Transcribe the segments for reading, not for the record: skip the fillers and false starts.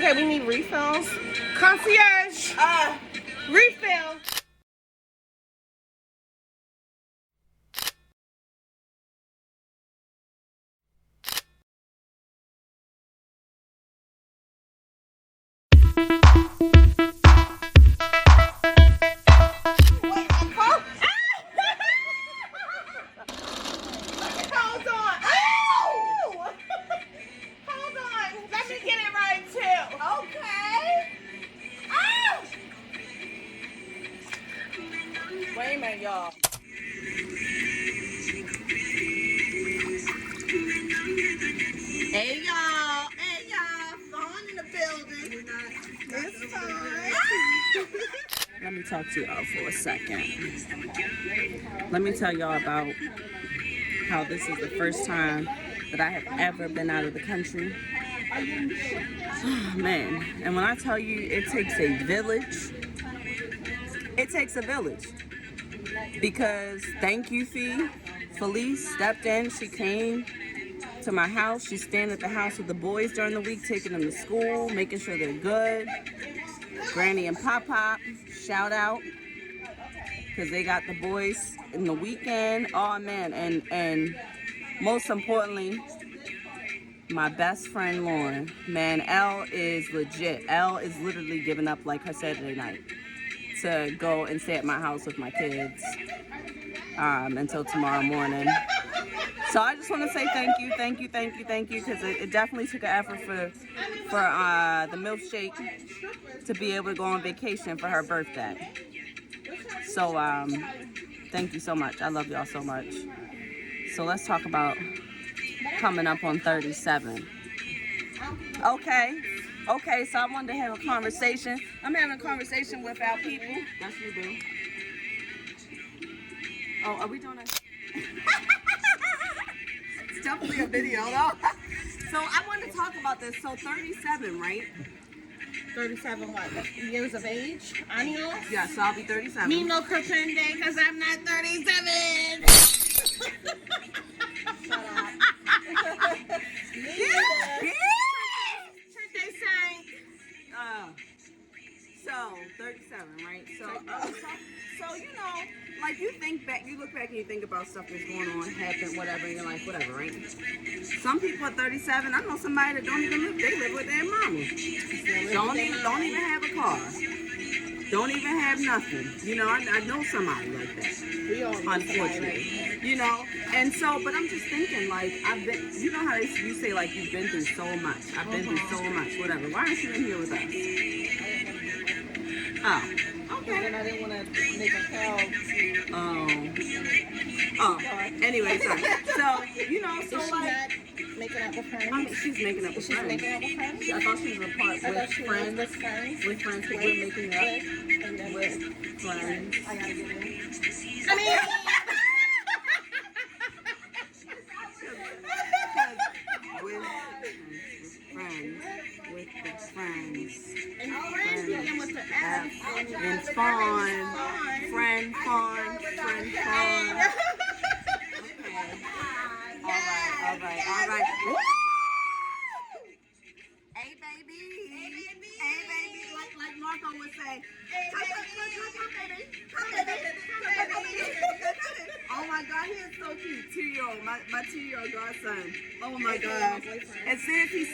Okay, we need refills. Concierge. Refill. Hold on. Ow! Hold on. Let me get it right too. Okay. Ow! Wait a minute, y'all. Hey y'all. Hey y'all. Fawn in the building. It's fine. Let me talk to y'all for a second. Let me tell y'all about how this is the first time that I have ever been out of the country. Oh, man, and when I tell you it takes a village, it takes a village. Because thank you, Felice stepped in. She came to my house. She's staying at the house with the boys during the week, taking them to school, making sure they're good. Granny and Pop, shout out. Because they got the boys in the weekend. Oh, man, and most importantly, my best friend Lauren. Man, Elle is legit. Elle is literally giving up like her Saturday night to go and stay at my house with my kids until tomorrow morning. So I just want to say thank you, because it definitely took an effort for the milkshake to be able to go on vacation for her birthday. So thank you so much. I love y'all so much. So let's talk about coming up on 37. Okay, so I wanted to have a conversation. I'm having a conversation with our people. Yes, you do. Oh, are we doing it? It's definitely a video, though. So I wanted to talk about this. So 37, right? 37 what? Years of age? Años? Yeah, so I'll be 37. Me no pretende, because I'm not 37. Shut up. So 37, right? So you know, like you think back, you look back and you think about stuff that's going on, happened, whatever in your life, whatever, right? Some people at 37, I know somebody that don't even live, they live with their mama. Don't even have a car. Don't even have nothing. You know, I know somebody like that. Unfortunately. You know, and so, but I'm just thinking, like, I've been, you know how you say, like, you've been through so much. I've been through so much, whatever. Why aren't you in here with us? Oh, okay. And I didn't want to make a call. Oh, anyway, sorry. So, you know, so like, making up with friends? I mean, she's making up with friends. Making up with friends? I thought she was a part with friends. With friends. With friends, because we're making up with friends. I gotta get in. I mean... with friends. And friends begin with the F. And fawn. Friend, fawn. Friend, fawn. Okay. All right. Woo! Hey, baby. Like Marco would say. Come, baby. Oh my God, he is so cute. 2-year-old, my 2-year-old godson. Oh my God. As soon as he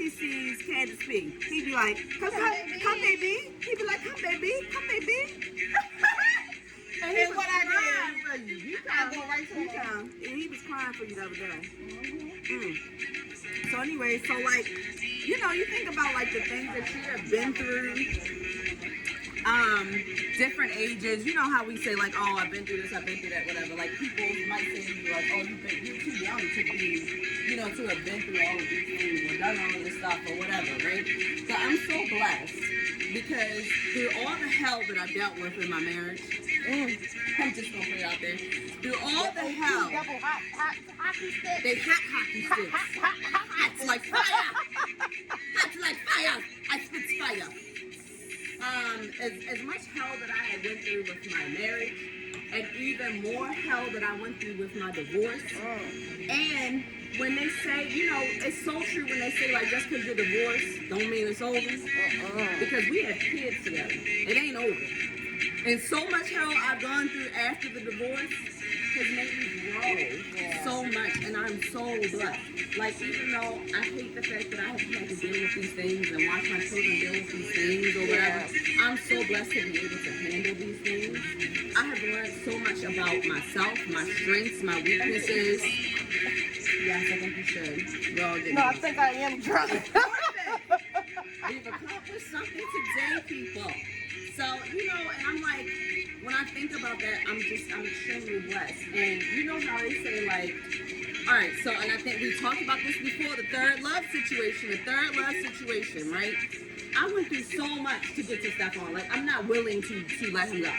sees Candace P, he be like, come baby. He be like, come baby. And what I did for you. You come right to him. And he was crying for you the other day. So anyway, so like, you know, you think about like the things that you have been through, different ages. You know how we say like, oh, I've been through this, I've been through that, whatever. Like people might say to you like, oh, you're too young to be, you know, to have been through all of these things or done all of this stuff or whatever, right? So I'm so blessed because through all the hell that I dealt with in my marriage, I'm just gonna put it out there. Through all the hell, they hot hockey sticks. Hot like fire. Hot like fire. I spit fire. As much hell that I had went through with my marriage, and even more hell that I went through with my divorce, and when they say, it's so true when they say, like, just because you're divorced don't mean it's over. Because we have kids together. It ain't over. And so much hell I've gone through after the divorce has made me grow so much. And I'm so blessed. Like, even though I hate the fact that I have had to deal with these things and watch my children deal with these things or whatever, I'm so blessed to be able to handle these things. I have learned so much about myself, my strengths, my weaknesses. Yes, I think you should. We're all getting No, I think I am drunk. We've accomplished something today, people. So, and I'm like, when I think about that, I'm extremely blessed. And you know how they say, like, all right, so, and I think we talked about this before, the third love situation, right? I went through so much to get to Stephon. Like, I'm not willing to let him go.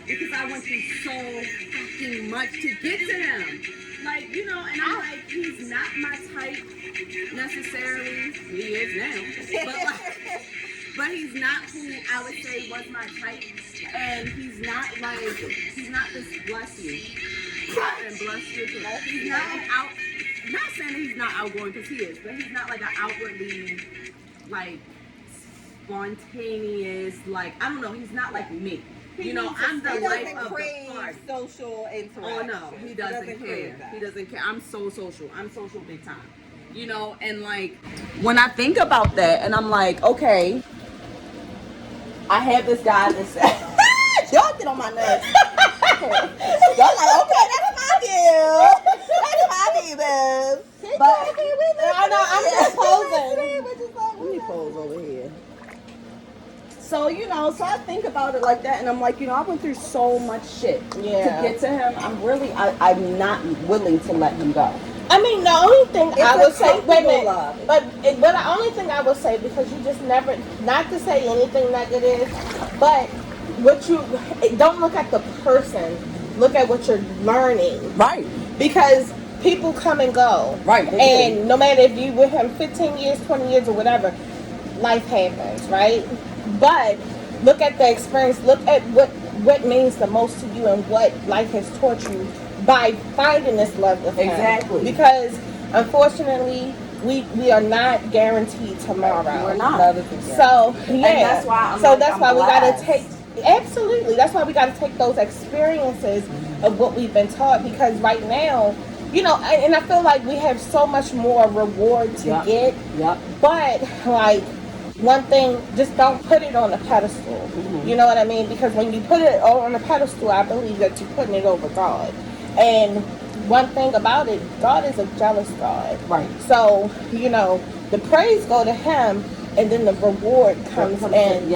Because I went through so fucking much to get to him. Like, and I'm like, he's not my type necessarily. He is now. But he's not who I would say was my type. And he's not this bless you. And bless you too. He's not not saying that he's not outgoing because he is, but he's not like an outwardly, like, spontaneous, like, I don't know, he's not like me. I'm the life of the party. Social interaction. Oh no, he doesn't care. He doesn't care. I'm so social. I'm social big time. And like when I think about that, and I'm like, okay, I have this guy that says, y'all get on my nerves. Y'all like, okay, that's my view. That's my view, boo. But I know I'm just posing. Let me pose over here. So, so I think about it like that, and I'm like, I went through so much shit to get to him. I'm not willing to let him go. I mean, the only thing I would say, wait a minute, but the only thing I would say, because you just never, not to say anything negative, but don't look at the person, look at what you're learning. Right. Because people come and go. Right. And no matter if you with him 15 years, 20 years, or whatever, life happens, right? But look at the experience, look at what means the most to you and what life has taught you by finding this love of him. Exactly. Because unfortunately, we are not guaranteed tomorrow. We're not. So yeah. And that's why we gotta take absolutely. That's why we gotta take those experiences of what we've been taught, because right now, and I feel like we have so much more reward to get. Yep. But like, one thing, just don't put it on a pedestal. Mm-hmm. You know what I mean? Because when you put it on a pedestal, I believe that you're putting it over God. And one thing about it, God is a jealous God. Right. So, the praise go to him, and then the reward comes in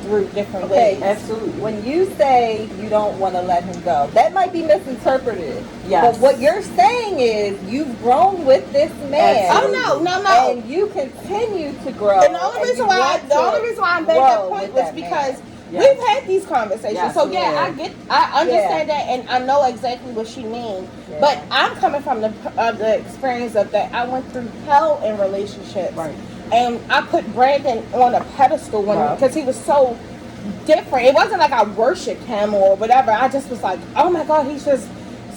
through different ways. Absolutely. When you say you don't want to let him go, that might be misinterpreted. Yes. But what you're saying is you've grown with this man. Absolutely. Oh no. And you continue to grow. And the only reason why I made that point was because we've had these conversations. Yes, so I understand that, and I know exactly what she means. Yeah. But I'm coming from the experience of that. I went through hell in relationships. Right. And I put Brandon on a pedestal because he was so different. It wasn't like I worshiped him or whatever. I just was like, oh my God, he's just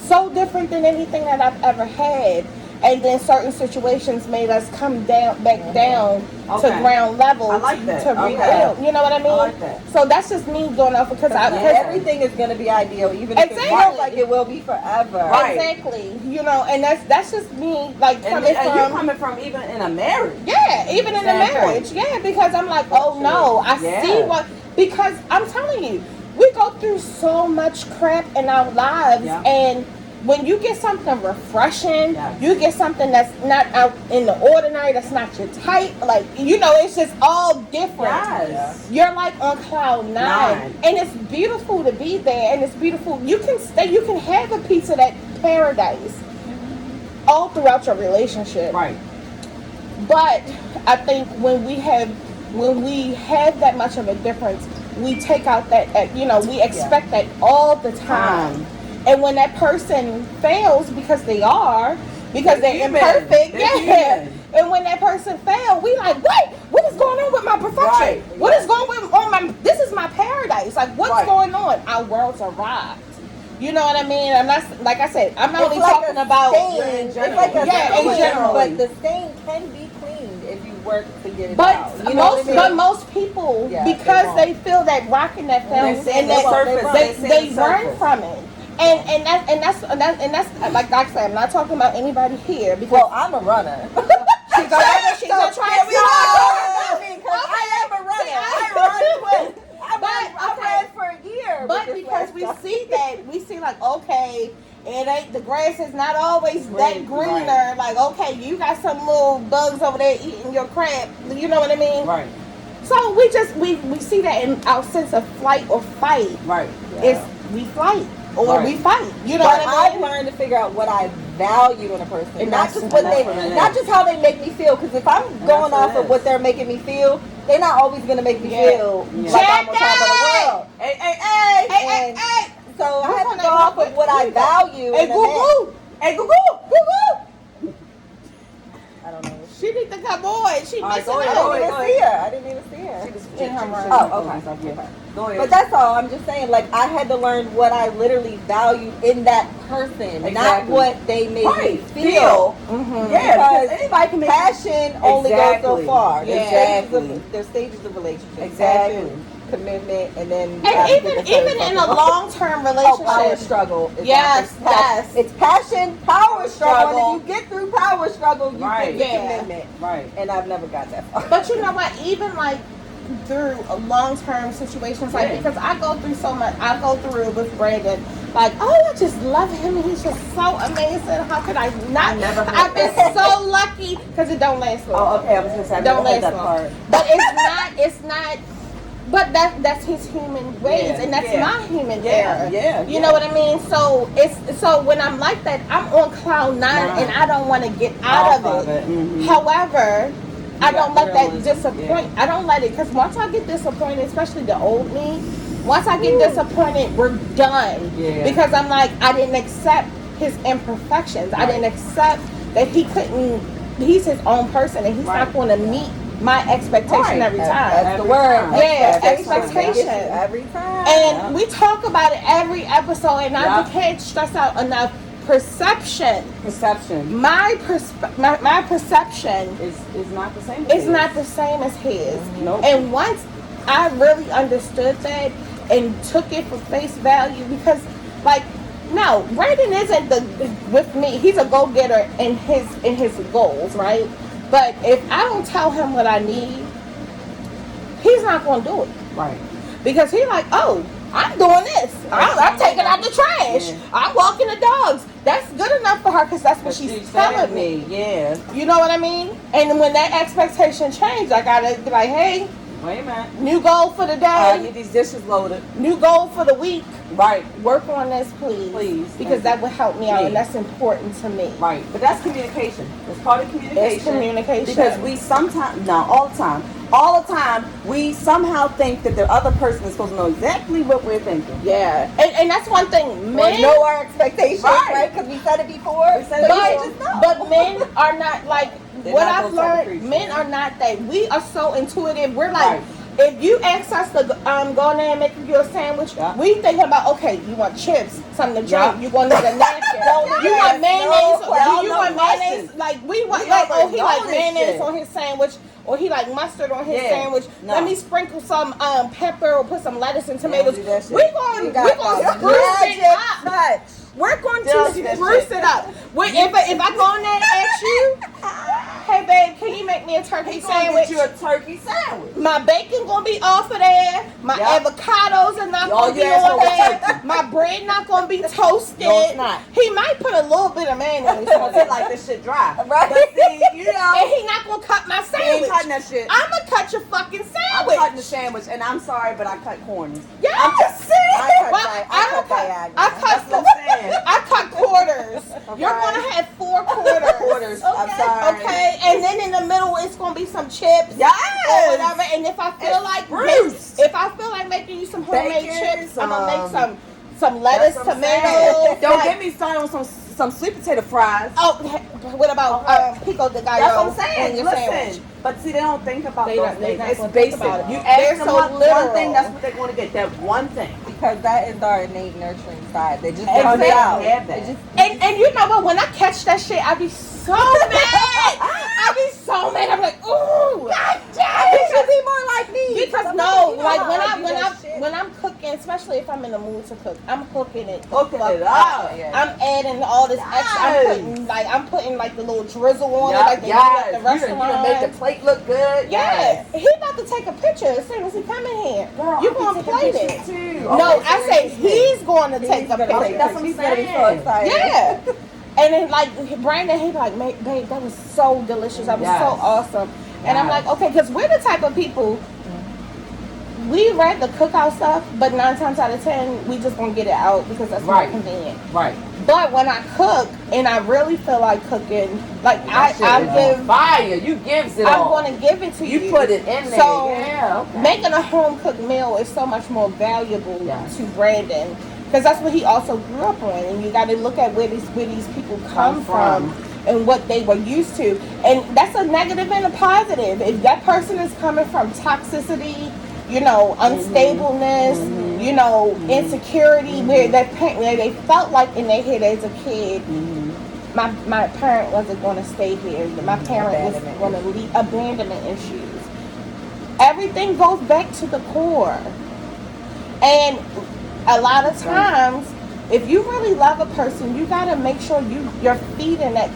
so different than anything that I've ever had. And then certain situations made us come back down to ground level to rebuild. You know what I mean? I like that. So that's just me going off because everything is going to be ideal, even if it looks like it will be forever. Right. Exactly. And that's just me, like you're coming from even in a marriage. Yeah, even in a marriage. Yeah, because I'm like, oh no, I see what, because I'm telling you, we go through so much crap in our lives, and when you get something refreshing, you get something that's not out in the ordinary, that's not your type, like, it's just all different. Yes. You're like on cloud nine. And it's beautiful to be there, and it's beautiful. You can have a piece of that paradise all throughout your relationship. Right. But I think when we have that much of a difference, we take out that we expect that all the time. And when that person fails, because they're imperfect, and when that person fails, we like, wait, what is going on with my perfection? Right. What is going on this is my paradise. Like, what's going on? Our worlds are rocked. You know what I mean? I'm not, like I said, I'm It's only like talking a about. stain. It's like a Yeah, in stain, general. but the stain can be cleaned if you work to get it But out. You know what I mean? most people, Yeah, because they they feel that rocking that film see and the that surface, they see the run surface. from it. And that's like I said, I'm not talking about anybody here because Well, I'm a runner. she's a runner, she's a track Here we go. star. I mean, 'cause I am a runner. See, I run quick. I okay. ran for a year. But with this because we lifestyle. see that, we see like, okay, it ain't, the grass is not always that Right, greener. right. Like, okay, you got some little bugs over there eating your crap. You know what I mean? Right. So we see that in our sense of flight or fight. Right. It's we flight or Right. we fight. You know But what I I've mean? learned to figure out what I value in a person, And not that's- just what that's they, what it not is. just how they make me feel. Because if I'm going that's what off it of is. what they're making me feel, they're not always gonna make me Yeah. feel Yeah. like I'm on top of the world. Hey, hey, hey! Hey, And hey, so I Who's have on to that go off real of what I quick? value. hey, in a goo man. goo, hey, goo goo. I don't know. She need to come on. She All right, missing go I ahead, out. didn't go even see her. I didn't even see her. In her room. Oh, okay. Yeah. Go ahead. But that's all. I'm just saying, like, I had to learn what I literally value in that person, not Exactly. what they made me Right. feel. Mm-hmm. Yeah, because Because anybody can make passion only goes so Exactly. far. Yeah. There's stages of relationship. Exactly. Passion, commitment, and then And even in a long-term Oh, power relationship. struggle. Is Yes, after passion. yes. It's passion, power struggle, Struggle. and if you get through power struggle, you Right. get the Yeah. commitment. Right. And I've never got that far. But you know what? Even like through long-term situations, like Yeah. because I go through so much. I go through with Brandon, like, oh, I just love him. He's just so amazing. How could I not? I never heard I've been that. so lucky because it don't last long. Oh, okay. I was gonna say I Don't never heard last that long. part. But it's not. But that's his human ways, Yeah, and that's yeah. my human Yeah, error. yeah, You yeah. know what I mean? So so when I'm like that, I'm on cloud nine, Nah. and I don't want to get out of it. Mhm. However, I got don't let that realism, disappoint. I don't let it, because once I get disappointed, especially the old me, once I get disappointed, we're done. Yeah. Because I'm like, I didn't accept his imperfections. I didn't accept that he couldn't. He's his own person, and he's Right. not going to meet my expectation Right. every time. That's Every the word. time. Yeah, Expectation. expectation. Every time. And we talk about it every episode, and Yeah. I can't stress out enough. Perception. Perception My perception is not the same. as is not the same as his. Nope. And once I really understood that and took it for face value, because like, no, Brandon isn't with me. He's a go getter in his goals, right? But if I don't tell him what I need, he's not gonna do it. Right. Because he's like, oh, I'm doing this. I'm taking out the trash. Yeah. I'm walking the dogs. That's good enough for her because that's what But she's telling telling me. Yeah. You know what I mean? And when that expectation changed, I gotta be like, hey, Wait a minute. new goal for the I day, get these dishes loaded. new goal for the week. Right. Work on this, please. Please. Because that would help me out, Please. and that's important to me. Right. But that's communication. That's part of communication. It's communication. Because we sometimes, no, all the time, we somehow think that the other person is supposed to know exactly what we're thinking. Yeah, and that's one thing. Or Men, know our expectations, Right. right? Because we said it before. We said it So before. you just know. but men are not like They're what not I've those type of learned. creatures. Men are not that. We are so intuitive. We're like, Right. if you ask us to go in there and make you a sandwich, Yeah. we thinking about, okay, you want chips, something to drink, Yeah. you want a napkin, Don't you ask want mayonnaise, no questions. you No want mayonnaise, questions. like we want, We like, oh, already he know like this mayonnaise shit. on his sandwich, or he like mustard on his Yeah. sandwich. No. Let me sprinkle some pepper or put some lettuce and tomatoes. do that shit. We're going got to the spruce it magic up. touch. We're going Don't to do that spruce shit. it up. If I go in there and ask you, hey babe, can you make me a turkey He's gonna sandwich? get you a turkey sandwich. My bacon gonna be off of there. My Yep. avocados are not All gonna be you ask on for was there. turkey. My bread not gonna be toasted. No, it's not. He might put a little bit of mayonnaise on Because it. he like this shit dry. Right. But see, you know, And he not gonna cut my he ain't sandwich. cutting that shit. I'm gonna cut your fucking I'm sandwich. cutting the sandwich, and I'm sorry, but I cut corners. Yeah. I'm just saying. I cut Well, di- I I don't cut cut. diagonal. I cut. That's what I'm saying. I cut quarters. You're Okay. gonna have 4 quarters. Quarters. I'm sorry. Okay, and then in the middle it's gonna be some chips. Yes. Or whatever. And if I feel And like spruce. if I feel like making you some homemade Bacon, chips, I'm gonna make some- some lettuce, That's what I'm saying. tomatoes. Don't like- get me started on some sweet potato fries. Oh, what about Okay. pico de gallo That's what I'm on saying. your Listen, sandwich? but see, they don't think about They those don't- they things. not It's gonna think basic. about it. You They're ask them so one literal. thing, that's what they're going to get. That one thing. because that is our innate nurturing side. They just Exactly. comes out. Have that. It just And you know what? When I catch that shit, I be so mad. I be so mad. I'm like, ooh, God damn. you should be more like me. Because I'm no, you know like how I do that shit. when I'm cooking, especially if I'm in the mood to cook, I'm cooking it. Hooking fuck it up. Yeah. I'm adding all this extra. Yes. I'm putting like the little drizzle on it, Yup, like they do yes. at the You restaurant. done make the plate look good. Yeah, he about to take a picture as soon as he come in here. Girl, You I gonna can take plate a it? picture too. No, Okay, I so say interesting. he's going to take a gonna picture. take That's what I'm He's gonna be so saying. excited. Yeah. And then like Brandon, he like, babe, that was so delicious. That was Yes. so awesome. And I'm Yes. like, okay, because we're the type of people. We rather cook our stuff, but 9 times out of 10, we just gonna get it out because that's more Right. convenient. Right. But when I cook and I really feel like cooking, like That shit I is on give, fire. You gives it I'm all. gonna give it to you. You put it in there. So Yeah. Okay. making a home cooked meal is so much more valuable Yes. to Brandon because that's what he also grew up on, and you got to look at where these people come from and what they were used to, and that's a negative and a positive. If that person is coming from toxicity, you know, unstableness, you know, insecurity, where where they felt like in their head as a kid. My parent wasn't going to stay here. My parent was going to leave. Abandonment issues. Everything goes back to the core. And a lot of times, if you really love a person, you got to make sure you're feeding that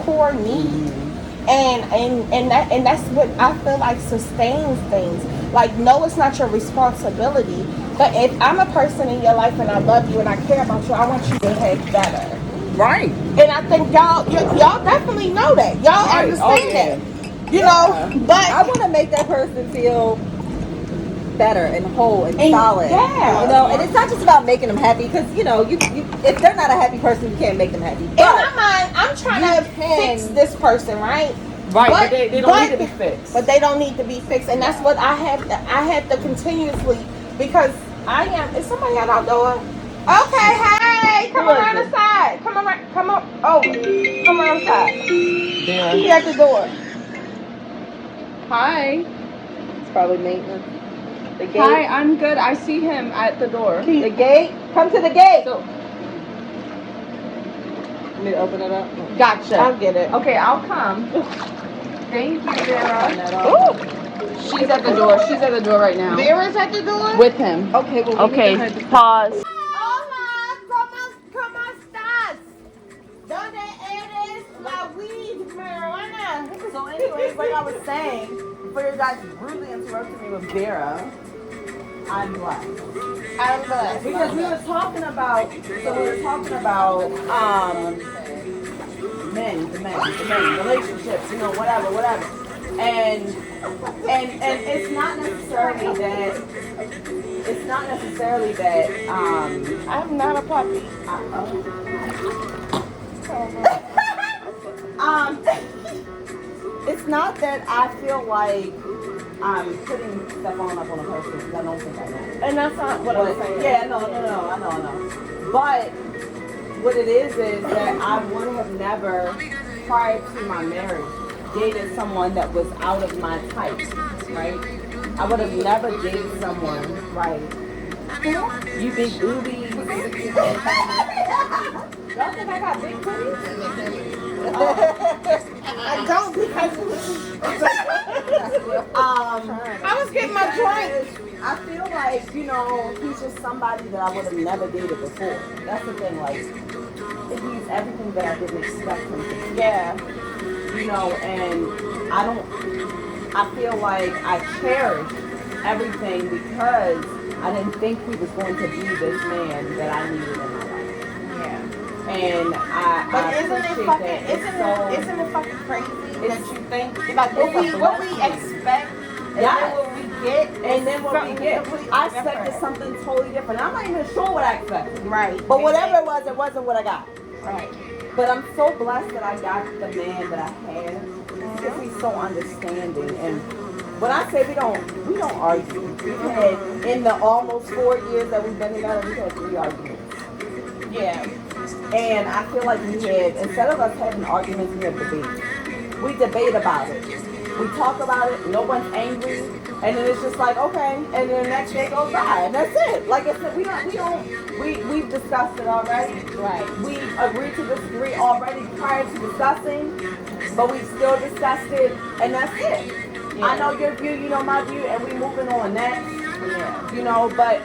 core need. And that's what I feel like sustains things. Like, no, it's not your responsibility. But if I'm a person in your life and I love you and I care about you, I want you to have better. Right. And I think y'all definitely know that. Y'all Right. understand Oh, that. You know, but I want to make that person feel better and whole and solid. yeah. You know, and it's not just about making them happy because you know, you if they're not a happy person, you can't make them happy. in But my mind, I'm trying to fix this person, right? Right. But they don't need to be fixed. But they don't need to be fixed, and that's what I have to continuously, because I am. Is somebody at our door? Okay, hey, come around the side. Come around the side. There. He at the door. Hi. it's probably maintenance. The gate. Hi, I'm good. I see him at the door. The gate. Come to the gate. So, Let me open it up. gotcha. I'll get it. Okay, I'll come. Thank you, Vera. Ooh, She's at the door. She's at the door right now. Vera's at the door. With him. Okay. Well, we Okay, need to head pause. Hola, ¿cómo estás? ¿Dónde eres la weed marijuana? So anyways, like I was saying, before you guys rudely interrupted me with Vera, I'm blessed. I'm blessed. Because we were talking about men, relationships, you know, whatever. And it's not necessarily that I'm not a puppy. it's not that I feel like I'm putting stuff up on a person because I don't think I know. And that's not what I'm saying. Yeah, no, I know. But what it is that I would have never, prior to my marriage, dated someone that was out of my type, right? I would have never dated someone, right? You big boobies. Y'all think I got big boobies? I don't, because I was getting my drink. I feel like, you know, he's just somebody that I would have never dated before. That's the thing, like, he's everything that I didn't expect him to be. Yeah. You know, and I feel like I cherish everything because I didn't think he was going to be this man that I needed in my life. Yeah. And But I isn't it appreciate fucking that. It's isn't it fucking crazy that it's- you think like what we expect and Yes. then what we get and then what we something get, completely I expected different. something totally different. I'm not even sure what I expected. Right. But whatever it was, it wasn't what I got. Right. But I'm so blessed that I got the man that I had because he's so understanding. And when I say we don't argue, we've had in the almost 4 years that we've been together, we've had 3 arguments. Yeah. And I feel like we had, instead of us having arguments, we have debates. We debate about it. We talk about it. No one's angry. And then it's just like, okay, and then the next day goes by, and that's it. Like I said, we've discussed it already. Right. We agreed to disagree already prior to discussing, but we still discussed it, and that's it. Yeah. I know your view, you know my view, and we moving on next. Yeah. You know, but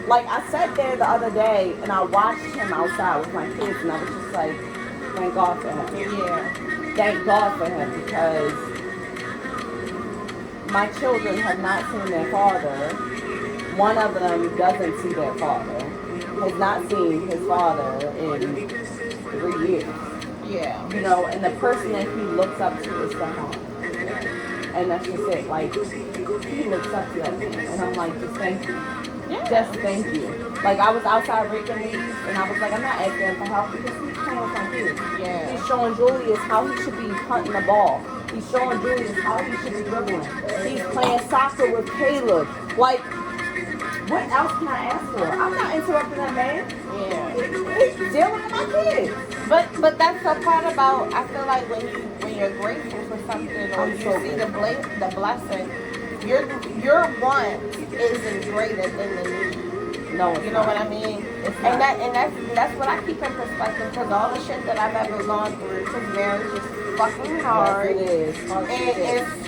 like I sat there the other day, and I watched him outside with my kids, and I was just like, thank God for him. Yeah. Thank God for him, because my children have not seen their father. One of them doesn't see their father. Has not seen his father in 3 years. Yeah. You know, and the person that he looks up to is someone. And that's just it. Like, he looks up to that man. And I'm like, just thank you. Yeah. Just thank you. Like, I was outside raking leaves, and I was like, I'm not asking him for help because he's playing with my kids. Yeah. He's showing Julius how he should be hunting the ball. He's showing Julius how he should be dribbling. He's playing soccer with Caleb. Like, what else can I ask for? I'm not interrupting that man. Yeah. He's dealing with my kids. But that's the part about, I feel like when you're grateful for something or you see the blessing, your want isn't greater than the need. No, You know what I mean? And that's what I keep in perspective, because all the shit that I've ever gone through, because marriage is fucking hard. Yes, it is.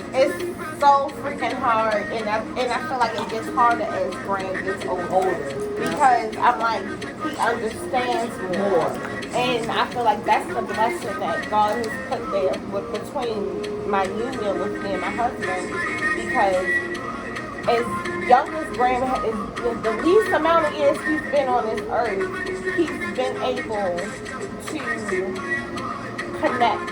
And it's so freaking hard, and I feel like it gets harder as Graham gets older, because I'm like, he understands more, and I feel like that's the blessing that God has put there between my union with me and my husband, because as young as Graham is, the least amount of years he's been on this earth, he's been able to connect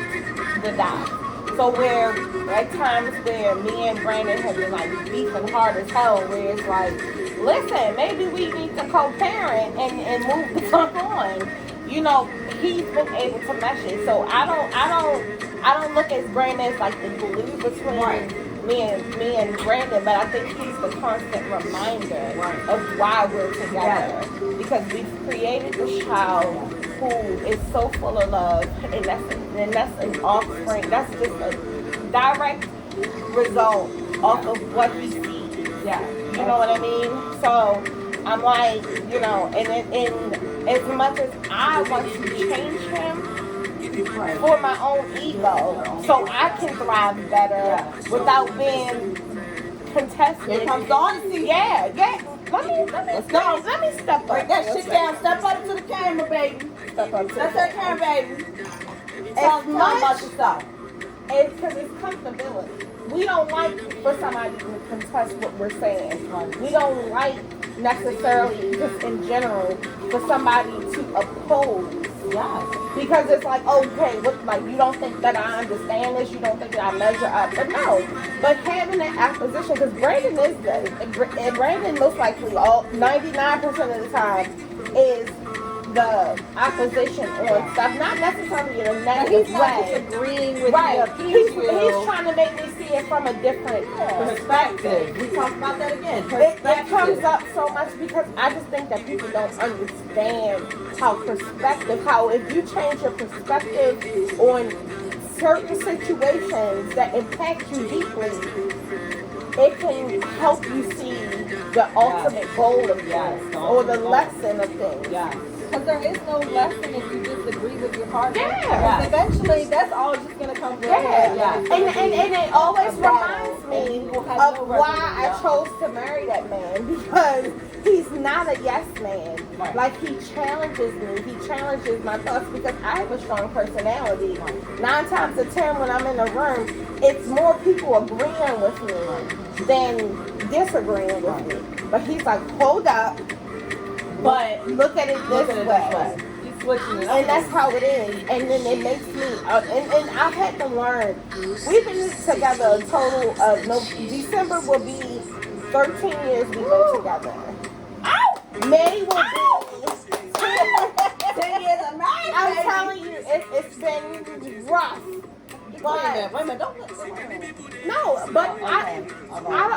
the dots. So where at times where me and Brandon have been like beefing hard as hell, where it's like, listen, maybe we need to co-parent and move the fuck on. You know, he's been able to mesh it. So I don't look at Brandon as like the glue between me and Brandon, but I think he's the constant reminder of why we're together. Because we've created this child who is so full of love, and that's an offspring. That's just a direct result off of what he sees. Yeah. You know what I mean? So I'm like, you know, and as much as I want to change him for my own ego, so I can thrive better without being contested. Here comes the honesty. Yeah. Let me step up. Break that shit down. Step up to the camera, baby. Step up to That's the that camera, baby. Tell them about yourself. It's because it's comfortability. We don't like for somebody to contest what we're saying. We don't like necessarily, just in general, for somebody to oppose. Yes. Because it's like, okay, like, you don't think that I understand this, you don't think that I measure up, but no. But having that opposition, because Brandon most likely 99% of the time is the opposition on stuff, not necessarily in a negative He's not way. disagreeing with Right. you. He's trying to make me see it from a different perspective. We talked about that again. It comes up so much because I just think that people don't understand how if you change your perspective on certain situations that impact you deeply, it can help you see the ultimate goal of things or the lesson of things. Yeah. Because there is no lesson if you disagree with your partner. Yeah. Because eventually, that's all just going to come to a Yeah, head. and it always A battle. reminds me And you will have of no why resolution. I chose to marry that man, because he's not a yes man. Right. Like, he challenges me, he challenges my thoughts, because I have a strong personality. 9 times out of 10 when I'm in a room, it's more people agreeing with me than disagreeing with me. But he's like, hold up, but look at it this way. He's switching it up. And that's how it is. And then it makes me, and I've had to learn. We've been together a total of, December will be 13 years we've been together. May will be 10 years of marriage. I'm baby. telling you, it's been rough. Wait a minute. Don't look. No, but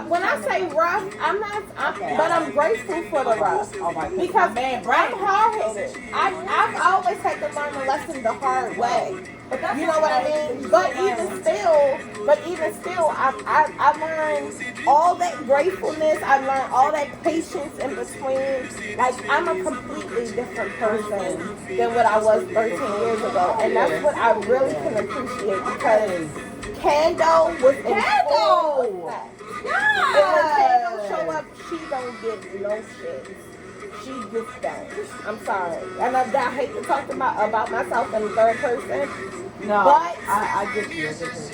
when I say rough, but I'm grateful for the rough because I'm hard-headed. I've always had to learn a lesson the hard way. You know what I mean? But even still, I learned all that gratefulness. I learned all that patience in between. Like, I'm a completely different person than what I was 13 years ago, and that's what I really can appreciate because Kando was in full effect. And when Kando show up, she don't get no shit. She just don't. I'm sorry. And I hate to talk about myself in the third person. No, But I get you.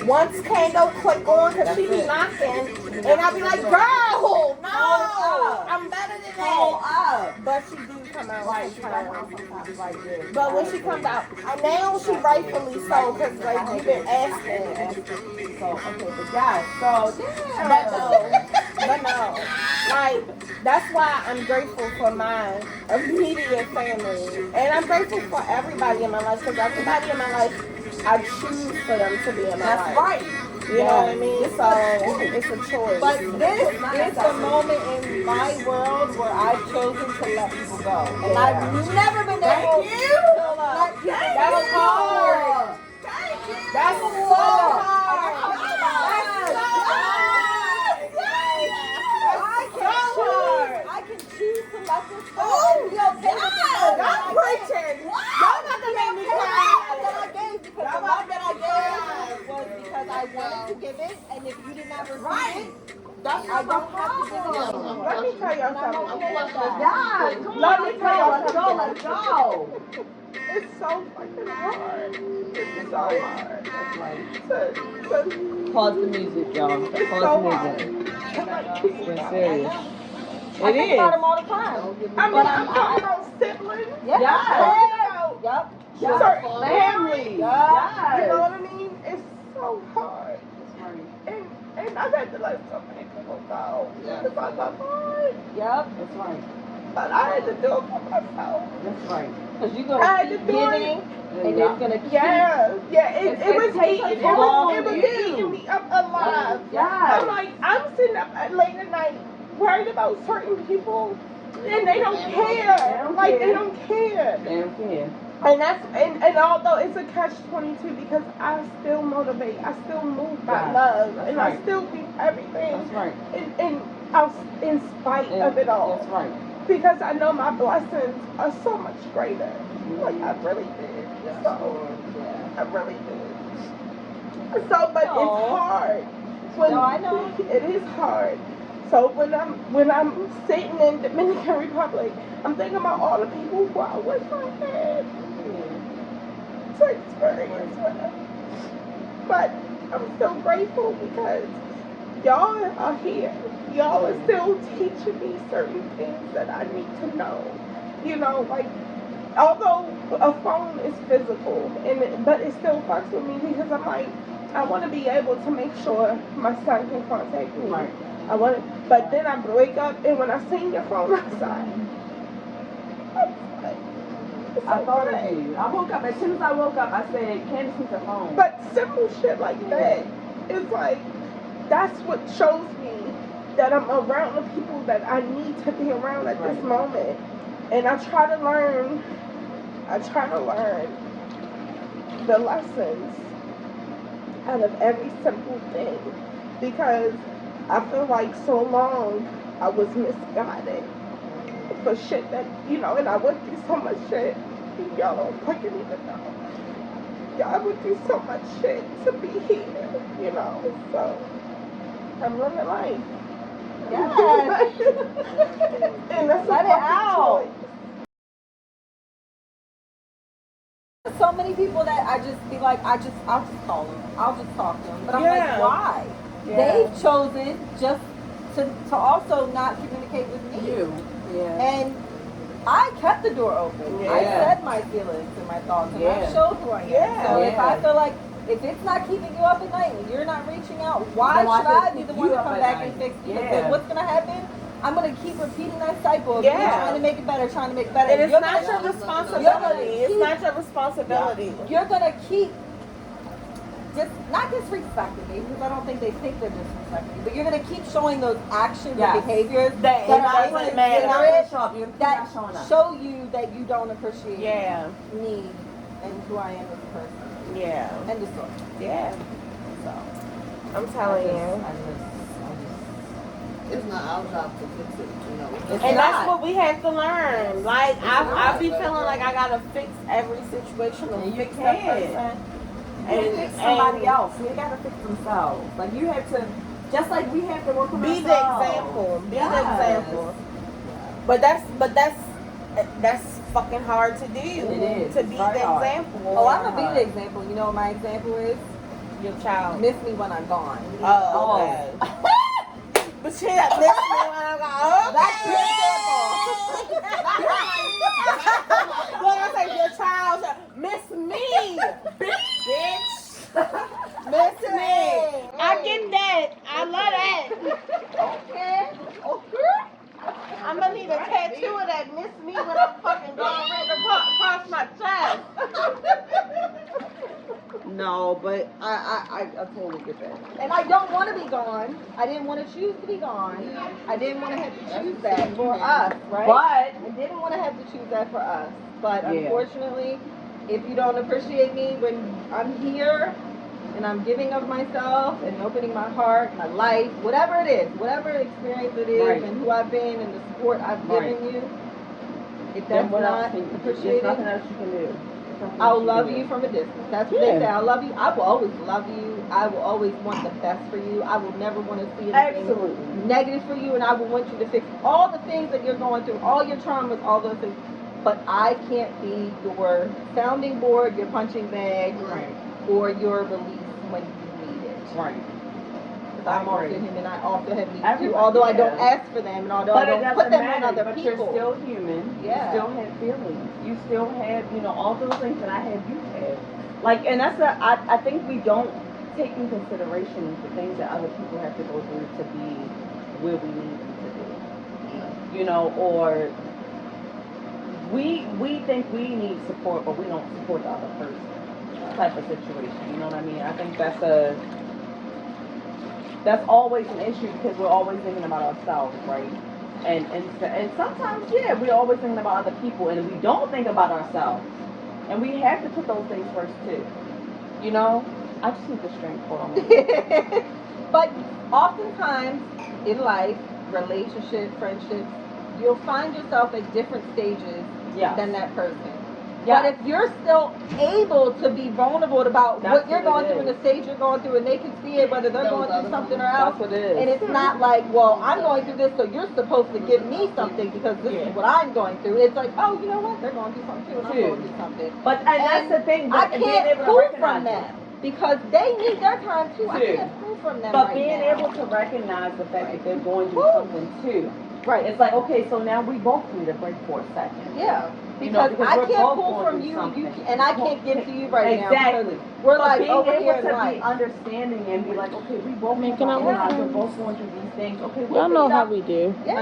once Kando click on, because she be knocking, and I be like, girl, no, I'm better than that. But she do come out sometimes. But when she comes out, now she rightfully so, because like we've been asking. So, okay, but guys, so, But no, like, that's why I'm grateful for my immediate family. And I'm grateful for everybody in my life, because everybody in my life, I choose for them to be in my life. that's right. You know what I mean? So, it's a choice. But this is a moment in my world where I've chosen to let people go. And I've never been able to let people go. That's hard. That's so hard. I can choose to let this go. Oh, Y'all preaching. Y'all not gonna make me cry. That I gave because the love that I gave was because I wanted to give it, and if you did not receive it, I don't have to give it anymore. Let me tell y'all something. Let me tell y'all, let's go. It's so fucking hard. It's so hard. Pause the music, y'all. It's Pause so the hard. music. I'm like, people It's not serious. I It think is. about them all the time. I mean, I'm talking about siblings. Yeah. I'm Yep. talking about certain families. You Yes. know what I mean? It's so hard. And I've had to let so many people go. Because I love hard. Yep. That's right. But I had to do it for myself. That's right. Because you're I going had to to keep do it. giving, and it's going to keep. Yeah. It was takes eating. a long It was view. eating me up alive. Yes. I'm like, I'm sitting up late at night worried about certain people, and they don't care. They don't care. They don't care. And that's and although it's a catch-22 because I still motivate, I still move by love, and I still do everything. That's right. In spite of it all. That's right. Because I know my blessings are so much greater. Like I really did. So I really did. So, but it's hard. No, I know. It is hard. So when I'm sitting in Dominican Republic, I'm thinking about all the people who I wish I had to experience with. But I'm still grateful because y'all are here. Y'all are still teaching me certain things that I need to know. You know, like, although a phone is physical, but it still fucks with me because I'm like, I want to be able to make sure my son can contact me. Right. But then I wake up and when I seen your phone outside, I thought of you. I woke up, as soon as I woke up, I said, Candace needs a phone. But simple shit like that, it's like, that's what shows me that I'm around the people that I need to be around at this moment. And I try to learn the lessons out of every simple thing. Because I feel like so long I was misguided for shit that, and I went through so much shit. Y'all don't fucking even know. Y'all went through so much shit to be here, so I'm living life. Yes. And that's Let it out. Choice. So many people that I just be like, I'll just call them. I'll just talk to them. But I'm like, why? Yeah. They've chosen just to also not communicate with me. And I kept the door open. Yeah. I said my feelings and my thoughts, and I showed who I am. Yeah. So if I feel like, if it's not keeping you up at night and you're not reaching out, why should I be the one to come back and fix it? Because what's going to happen? I'm going to keep repeating that cycle of you trying to make it better, trying to make it better. And it's You're not gonna- your responsibility. It's not your responsibility. You're going to keep not disrespecting me, because I don't think they think they're disrespecting me, but you're going to keep showing those actions Yes. and behaviors That are doesn't matter. You're not gonna inconsiderate, show up. You're that not showing up. show you that you don't appreciate Yeah. me and who I am as a person. Yeah. End of story. Yeah. So, I'm telling you. It's not our job to fix it, you know. It's And not. that's what we have to learn. Like I be feeling like I gotta fix every situation or And you fix that can't. person. And fix somebody else. They gotta fix themselves. Like you have to, just like we have to work on Be the ourselves. example. Be Yes. the example. But that's fucking hard to do. It is. To It's be very the hard. example. Oh, I'm going to be the example. You know what my example is? Your child. Miss me when I'm gone. Oh, okay. But she miss me when I go. That's your example. When I say your child, miss me, bitch. Miss me. I get that. I love that. Okay. I'm gonna need a tattoo of that. Miss me when I'm fucking going written across my chest. No, but I totally get that. And I don't want to be gone. I didn't want to choose to be gone. I didn't want to have to choose that for us, right? But I didn't want to have to choose that for us. But Yeah. unfortunately, if you don't appreciate me when I'm here and I'm giving of myself and opening my heart, my life, whatever it is, whatever experience it is, Right. and who I've been and the support I've Right. given you, if then that's what else not can you do? There's appreciated, nothing else you can do. There's nothing I'll else you love can you do. from a distance. That's what Yeah. they say. I love you. I will always love you. I will always want the best for you. I will never want to see anything Absolutely. negative for you, and I will want you to fix all the things that you're going through, all your traumas, all those things. But I can't be your sounding board, your punching bag, Right. or your release when you need it. Right. Because I'm I also agree. human. I also have needs too, Everybody- although I don't yeah. ask for them, and although But I it don't put doesn't them matter. on other But people. you're still human. Yeah. You still have feelings. You still have, all those things that I have, you have. Like, and that's I think we don't take in consideration the things that other people have to go through to be where we need them to be. Or we think we need support, but we don't support the other person type of situation. You know what I mean? I think that's always an issue because we're always thinking about ourselves, right? And sometimes, yeah, we're always thinking about other people, and we don't think about ourselves. And we have to put those things first too. I just need the strength for them. But oftentimes in life, relationship, friendships, you'll find yourself at different stages Yeah. than that person. Yeah. But if you're still able to be vulnerable about That's what you're what going it through and is. the stage you're going through, and they can see it whether they're going through something or else, That's what it is. and it's not like, well, I'm going through this, so you're supposed to give me something because this Yeah. is what I'm going through. It's like, oh, you know what? They're going through something too, and I'm going through something. And that's the thing. I but being can't able to pull recognize from it. them because they need their time too. I Too. can't pull from them But right being now. able to recognize the fact that they're going through Woo. something too. Right. It's like, okay, so now we both need a break for a second. Yeah. You know, Because because I we're can't both pull going from through you, something. and I can't give to you right now. Exactly. Because we're But like being over able here to in life. be understanding and be like, okay, we both Making have our our lives, way. we're both going through these things. Okay, Y'all know how we do. Yeah.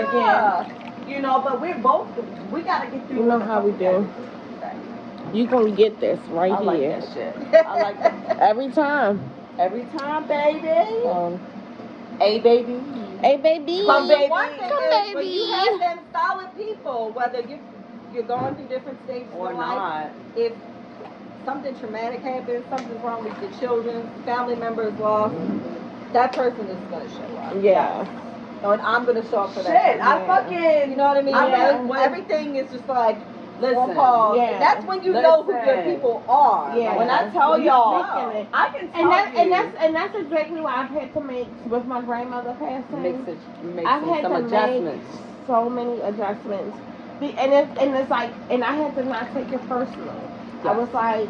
Again, but we gotta get through. You know how we do. You gonna get this right I like here. that shit. I like that. Every time. Every time, baby. Um, Hey, baby. hey, baby. Come, baby. One thing Come, is, when you baby. have them solid people, whether you're going through different stages Or in life, not. if something traumatic happens, something's wrong with your children, family members lost, that person is going to show up. Yeah. And I'm going to show up for Shit, that. I fucking. You know what I mean? Yeah. Everything is just like, Listen. on pause. Yeah. And that's when you know who your Listen. people are. Yeah. Like, When I tell When you y'all, speaking it. I can tell And that's exactly what I've had to make with my grandmother passing. make I've had some to adjustments. make so many adjustments. And it's like, and I had to not take it personal. I was like,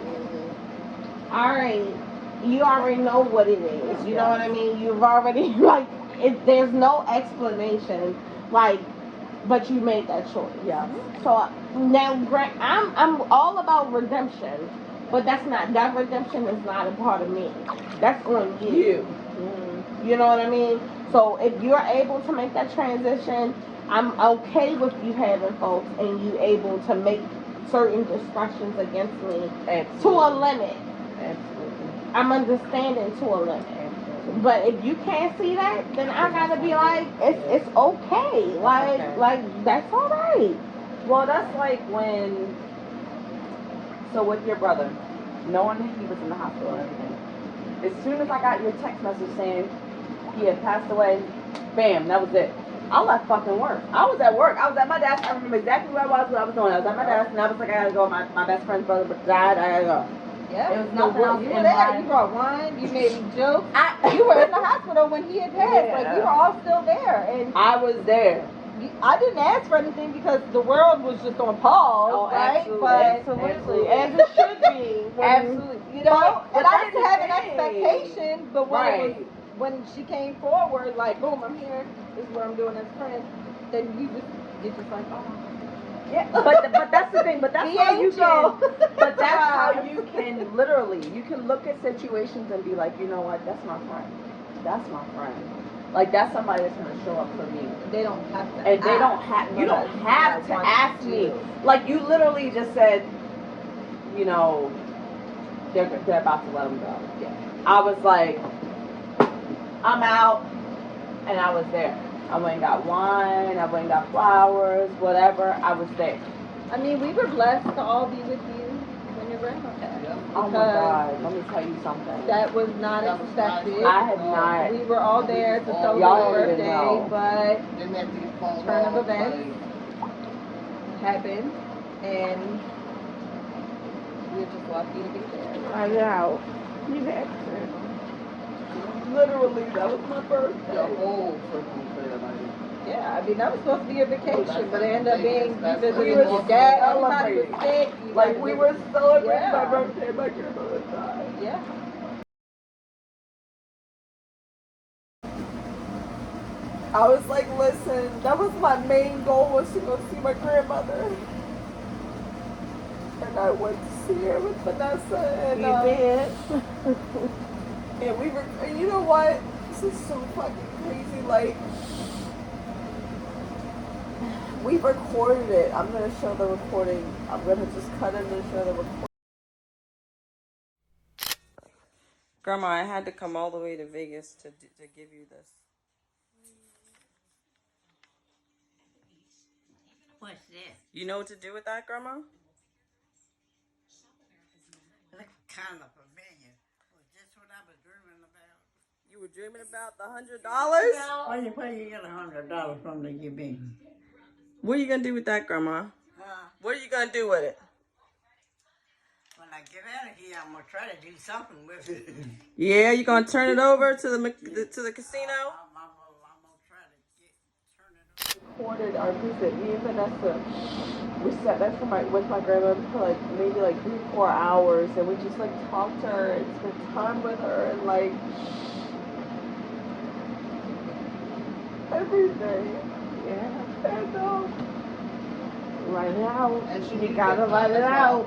all right, you already know what it is. You know what I mean? You've already, like, there's no explanation, like, but you made that choice. Yeah. So now, I'm all about redemption, but that redemption is not a part of me. That's on you. You know what I mean? So if you're able to make that transition, I'm okay with you having folks and you able to make certain discretions against me to a limit. Absolutely. I'm understanding to a limit. But if you can't see that, then I gotta be like, it's okay. Like that's all right. Well, that's like when. So with your brother, knowing that he was in the hospital and everything, as soon as I got your text message saying he had passed away, bam, that was it. I left fucking work. I was at work. I was at my desk. I remember exactly where I was, what I was doing. I was at my desk, and I was like, I gotta go. My best friend's brother died. I gotta go. Yeah. It was nothing else You in were there. my- You brought wine. You made jokes. You were in the hospital when he had passed. Yeah. Like, we were all still there. And I was there. I didn't ask for anything because the world was just on pause, Oh, right? absolutely. But Absolutely. As it should be. Absolutely. you know, But and I that's didn't have the an thing. expectation, but when Right. it was, when she came forward, like, boom, I'm here, this is what I'm doing as a friend, then you're just like, oh. Yeah, but that's the thing. But that's The how you angel. can. But that's how you can literally. You can look at situations and be like, you know what? That's my friend. That's my friend. Like that's somebody that's gonna show up for me. They don't have to. And they don't have. You don't have to ask me. Like you literally just said, you know, they're about to let them go. Yeah. I was like, I'm out, and I was there. I went and got wine. I went and got flowers, whatever. I was there. I mean, we were blessed to all be with you when your grandma passed. Oh my God! Let me tell you something. That was not expected. I had not. We were all there to celebrate Y'all your didn't birthday, know. but Didn't have to fall turn of off, events happened, and we're just lucky to be there. I know. You got Literally, that was my birthday. The whole freaking fair, like, Yeah, I mean, that was supposed to be a vacation, but it ended up being That's- visiting that's- your dad. Everybody celebrating. was sick. you Like had to we visit- were celebrating Yeah. my birthday. My grandmother died. Yeah. I was like, listen, that was my main goal was to go see my grandmother. And I went to see her with Vanessa and and we were, and you know what? This is so fucking crazy. Like, we recorded it. I'm gonna show the recording. I'm gonna just cut it and show the recording. Grandma, I had to come all the way to Vegas to give you this. What's this? You know what to do with that, Grandma? Look kind of familiar. Was this what I was dreaming about? You were dreaming about the $100? Where you get $100 from that you been? What are you gonna do with that, Grandma? What are you gonna do with it? When I get out of here, I'm gonna try to do something with it. Yeah, you gonna turn it over to the casino? I'm gonna try to turn it over. Recorded our visit. Me and Vanessa, we sat there with my grandma for like maybe like 3-4 hours, and we just like talked to her and spent time with her and like everything. Yeah. And Let it out. And she You needed gotta that let time. it out.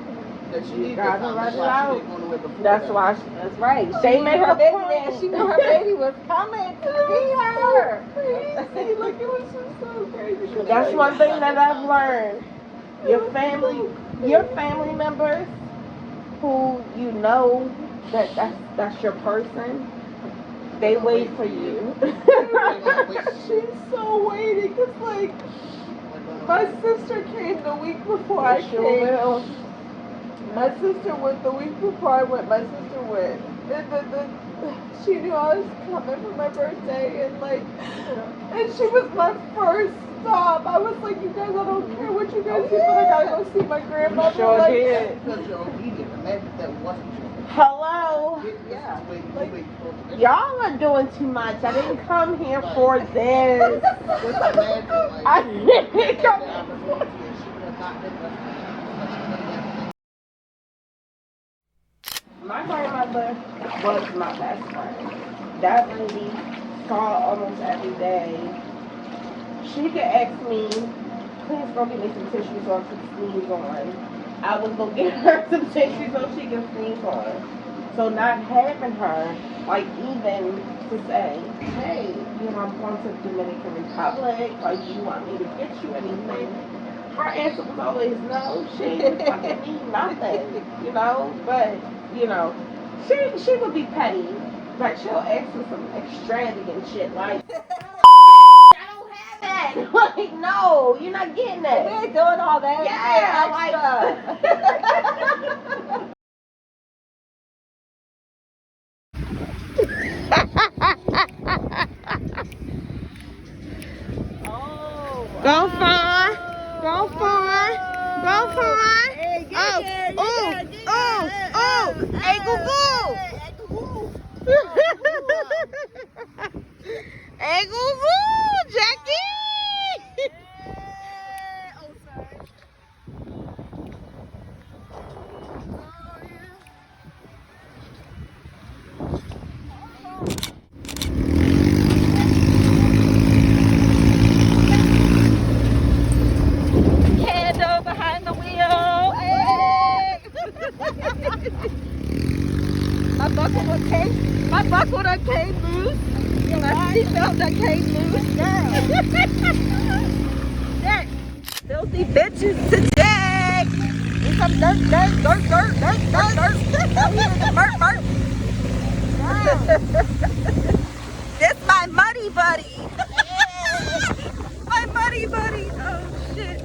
that she You needed gotta that time. let That's it why she out. didn't go nowhere before That's that. why. That's right. They She made knew her baby point. there. She knew her baby was coming to see her. crazy. Like it was just so crazy. That's one thing that I've learned. Your family members who you know that's your person, they wait for you. She's so waiting because like my sister came the week before I Sure came. will. My sister went the week before I went. My sister went. And she knew I was coming for my birthday, and she was my first stop. I was like, you guys, I don't care what you guys do, but I gotta go see my grandmother. Sure like, did. Because you're obedient. Imagine that wasn't you. Hello. Yeah. Y'all are doing too much. I didn't come here for this. Just imagine, like, I didn't come. the opportunity and she would have not been there. My grandmother was my best friend. That lady saw almost every day. She could ask me, please go get me some tissues so I can sneeze on. I would go get her some tissues so she can sneeze on. So not having her, like even to say, hey, you know, I'm going to the Dominican Republic, like, do you want me to get you anything? Her answer was always no. She didn't fucking need nothing, you know? But, you know, She would be petty, but she'll ask for some extravagant shit like, I don't have that. Like, no, you're not getting that. We ain't doing all that. Yeah, Go far. Go far. Go far. Oh. Hey, goo-goo. Hey, goo-goo, Jackie. Candle behind the wheel. Hey. My buckle done came loose. My seatbelt done came loose. Girl. Filthy bitches today. Need some dirt. This my muddy buddy. My muddy buddy. Oh shit.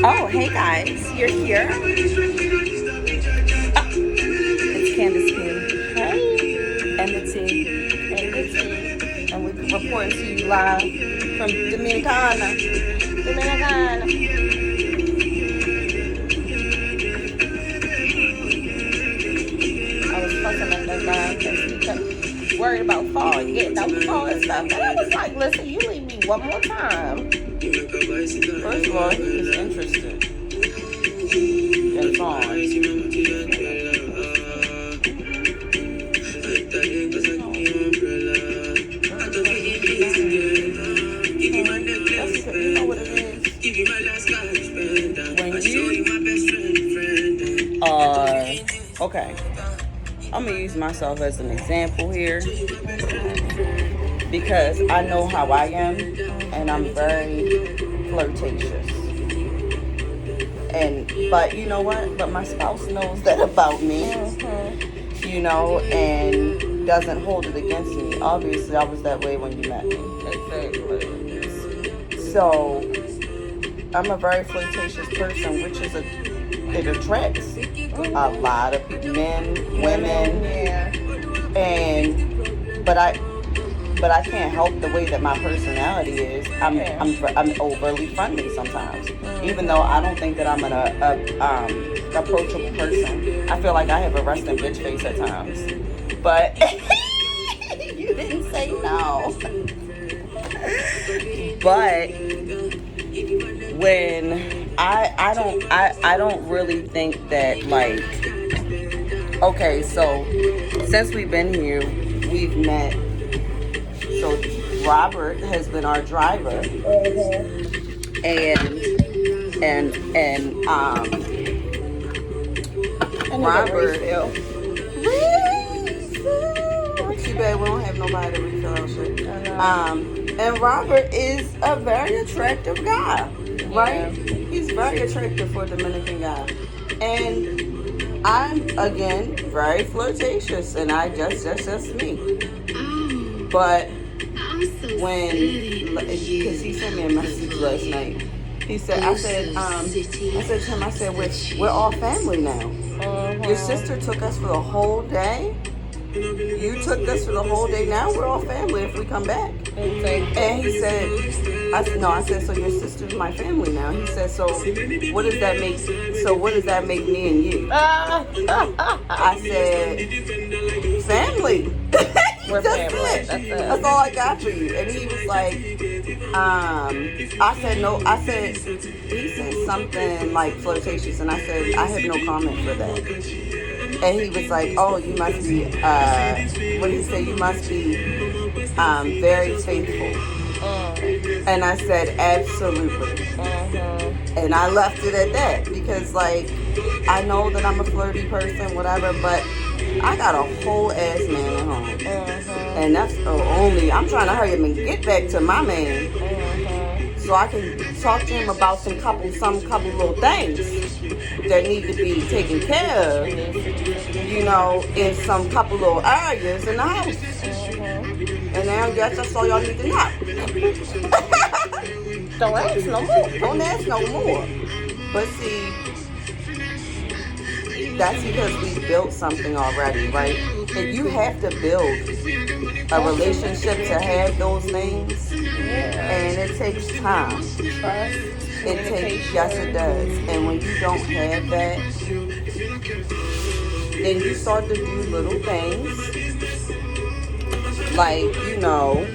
Oh, hey guys, you're here. It's Candace King. Hey. And the T. And we're reporting to you live from Dominicana. I was fucking up that guy because he kept worried about falling, getting out the fall and stuff. And I was like, listen, you leave me one more time. First of all, he was interested in falling. You know what it is? When you okay, I'm gonna use myself as an example here because I know how I am, and I'm very flirtatious. But you know what? But my spouse knows that about me, you know, and doesn't hold it against me. Obviously, I was that way when you met me. Exactly. So I'm a very flirtatious person, which is it attracts a lot of men, women, but I can't help the way that my personality is. I'm overly friendly sometimes, even though I don't think that I'm an approachable person. I feel like I have a resting bitch face at times, but you didn't say no. But when I don't really think that, like, okay, so since we've been here, we've met. So Robert has been our driver, and Robert. Too bad we don't have nobody to refill our shit. And Robert is a very attractive guy, right? He's very attractive for a Dominican guy, and I'm again very flirtatious, and that's me. But when, because he sent me a message last night, I said to him, we're all family now. Your sister took us for the whole day. You took us for the whole day. Now we're all family if we come back. And he said, I said, so your sister's my family now. He said, so what does that make me and you? I said, family. We're family. That's all I got for you. And he was like, I said, no. He said something like flirtatious, and I said, I have no comment for that. And he was like, oh, you must be, what did he say? You must be very faithful. And I said, absolutely. And I left it at that because, like, I know that I'm a flirty person, whatever, but I got a whole ass man at home. And that's I'm trying to hurry up and get back to my man so I can talk to him about some couple little things. that need to be taken care of, you know, in some couple little areas in the house. And now I guess that's all y'all need to know. Don't ask no more. Don't ask no more. But see, that's because we built something already, right? And you have to build a relationship to have those things. And it takes time. Trust. It takes, yes it does. And when you don't have that, then you start to do little things. Like, you know,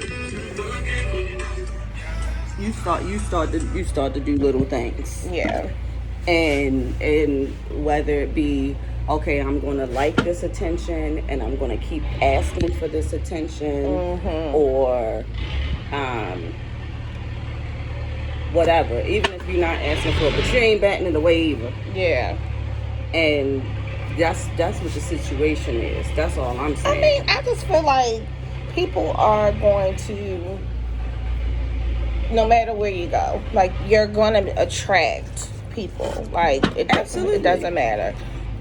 you start to do little things. Yeah. And whether it be, okay, I'm going to like this attention and I'm going to keep asking for this attention, or whatever. Even if you're not asking for it, but you ain't batting it away either. Yeah. And that's what the situation is. That's all I'm saying. I mean, I just feel like people are going to, no matter where you go, like, you're going to attract people. Like, it doesn't matter.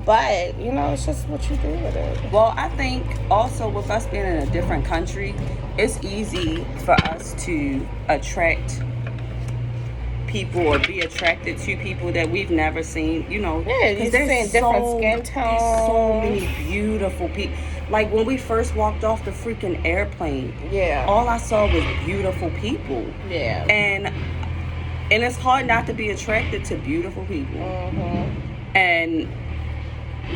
But, you know, it's just what you do with it. Well, I think also with us being in a different country, it's easy for us to attract people or be attracted to people that we've never seen, you know. Yeah, you're seeing different skin tones. So many beautiful people. Like when we first walked off the freaking airplane, all I saw was beautiful people. Yeah. And it's hard not to be attracted to beautiful people. And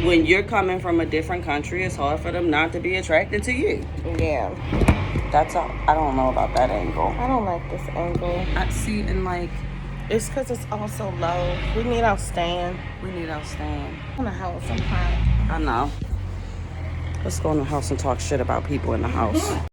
when you're coming from a different country, it's hard for them not to be attracted to you. Yeah. That's all. I don't know about that angle. I don't like this angle. I see, and like, it's because it's all so low. We need our stand. we need our stand. In the house, I'm hot. I know. Let's go in the house and talk shit about people in the house.